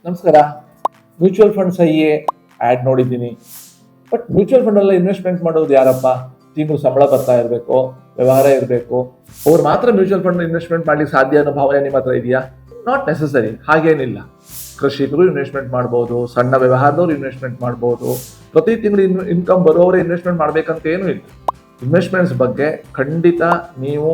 ನಮಸ್ಕಾರ. Mutual funds add ನೋಡಿದ್ದೀನಿ. But mutual ಫಂಡಲ್ಲ investment ಮಾಡೋದು ಯಾರಪ್ಪ? ತಿಂಗಳು ಸಂಬಳ ಬರ್ತಾ ಇರಬೇಕು, ವ್ಯವಹಾರ ಇರಬೇಕು, ಅವ್ರು ಮಾತ್ರ ಮ್ಯೂಚುವಲ್ ಫಂಡ್ ಇನ್ವೆಸ್ಟ್ಮೆಂಟ್ ಮಾಡ್ಲಿಕ್ಕೆ ಸಾಧ್ಯ ಅನ್ನೋ ಭಾವನೆ ನಿಮ್ಮ ಹತ್ರ ಇದೆಯಾ? Not necessary. ಹಾಗೇನಿಲ್ಲ. ಕೃಷಿಕರು ಇನ್ವೆಸ್ಟ್ಮೆಂಟ್ ಮಾಡ್ಬೋದು, ಸಣ್ಣ ವ್ಯವಹಾರದವ್ರು ಇನ್ವೆಸ್ಟ್ಮೆಂಟ್ ಮಾಡ್ಬೋದು, ಪ್ರತಿ ತಿಂಗಳು ಇನ್ಕಮ್ ಬರೋವರೇ ಇನ್ವೆಸ್ಟ್ಮೆಂಟ್ ಮಾಡ್ಬೇಕಂತ ಏನೂ ಇಲ್ಲ. ಇನ್ವೆಸ್ಟ್ಮೆಂಟ್ಸ್ ಬಗ್ಗೆ ಖಂಡಿತ ನೀವು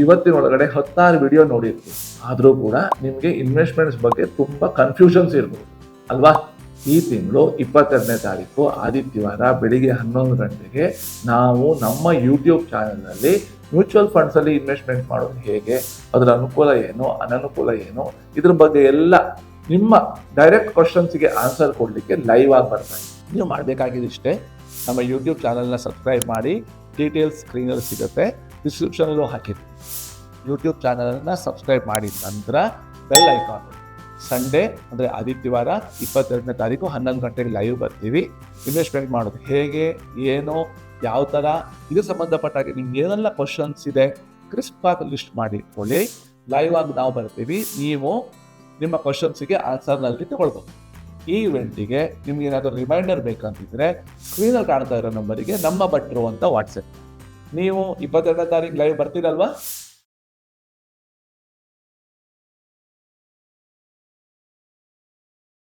ಇವತ್ತಿನೊಳಗಡೆ 16 ವಿಡಿಯೋ ನೋಡಿರ್ತೀವಿ. ಆದರೂ ಕೂಡ ನಿಮಗೆ ಇನ್ವೆಸ್ಟ್ಮೆಂಟ್ಸ್ ಬಗ್ಗೆ ತುಂಬ ಕನ್ಫ್ಯೂಷನ್ಸ್ ಇರ್ಬೋದು ಅಲ್ವಾ? ಈ ತಿಂಗಳು 22ನೇ ತಾರೀಕು ಆದಿತ್ಯವಾರ ಬೆಳಿಗ್ಗೆ 11 ಗಂಟೆಗೆ ನಾವು ನಮ್ಮ ಯೂಟ್ಯೂಬ್ ಚಾನಲ್ನಲ್ಲಿ ಮ್ಯೂಚುವಲ್ ಫಂಡ್ಸಲ್ಲಿ ಇನ್ವೆಸ್ಟ್ಮೆಂಟ್ ಮಾಡೋದು ಹೇಗೆ, ಅದರ ಅನುಕೂಲ ಏನು, ಅನನುಕೂಲ ಏನು, ಇದ್ರ ಬಗ್ಗೆ ಎಲ್ಲ ನಿಮ್ಮ ಡೈರೆಕ್ಟ್ ಕ್ವಶನ್ಸ್ಗೆ ಆನ್ಸರ್ ಕೊಡಲಿಕ್ಕೆ ಲೈವ್ ಆಗಿ ಬರ್ತಾ ಇದೆ. ನೀವು ಮಾಡಬೇಕಾಗಿದ್ದಿಷ್ಟೇ, ನಮ್ಮ ಯೂಟ್ಯೂಬ್ ಚಾನಲ್ನ ಸಬ್ಸ್ಕ್ರೈಬ್ ಮಾಡಿ. ಡೀಟೇಲ್ಸ್ ಸ್ಕ್ರೀನಲ್ಲಿ ಸಿಗುತ್ತೆ, ಡಿಸ್ಕ್ರಿಪ್ಷನಲ್ಲೂ ಹಾಕಿರ್ತೀವಿ. ಯೂಟ್ಯೂಬ್ ಚಾನಲನ್ನು ಸಬ್ಸ್ಕ್ರೈಬ್ ಮಾಡಿದ ನಂತರ ಬೆಲ್ ಐಕಾನ್, ಸಂಡೇ ಅಂದರೆ ಆದಿತ್ಯವಾರ 22ನೇ ತಾರೀಕು 11 ಗಂಟೆಗೆ ಲೈವ್ ಬರ್ತೀವಿ. ಇನ್ವೆಸ್ಟ್ಮೆಂಟ್ ಮಾಡೋದು ಹೇಗೆ, ಏನು, ಯಾವ ಥರ, ಇದಕ್ಕೆ ಸಂಬಂಧಪಟ್ಟಾಗೆ ನಿಮ್ಗೆ ಏನೆಲ್ಲ ಕ್ವಶನ್ಸ್ ಇದೆ ಕ್ರಿಸ್ಪ್ ಆಗಿ ಲಿಸ್ಟ್ ಮಾಡಿ ಇಟ್ಕೊಳ್ಳಿ. ಲೈವ್ ಆಗಿ ನಾವು ಬರ್ತೀವಿ, ನೀವು ನಿಮ್ಮ ಕ್ವಶನ್ಸಿಗೆ ಆನ್ಸರ್ನಲ್ಲಿ ತಗೊಳ್ಬೋದು. ಈ ಇವೆಂಟಿಗೆ ನಿಮ್ಗೆ ಏನಾದರೂ ರಿಮೈಂಡರ್ ಬೇಕಂತಿದ್ರೆ ಸ್ಕ್ರೀನಲ್ಲಿ ಕಾಣ್ತಾ ಇರೋ ನಂಬರಿಗೆ ನಮ್ಮ ಭಟ್ರು ಅಂತ ವಾಟ್ಸಪ್. ನೀವು 22ನೇ ತಾರೀಕು ಲೈವ್ ಬರ್ತೀರಲ್ವಾ?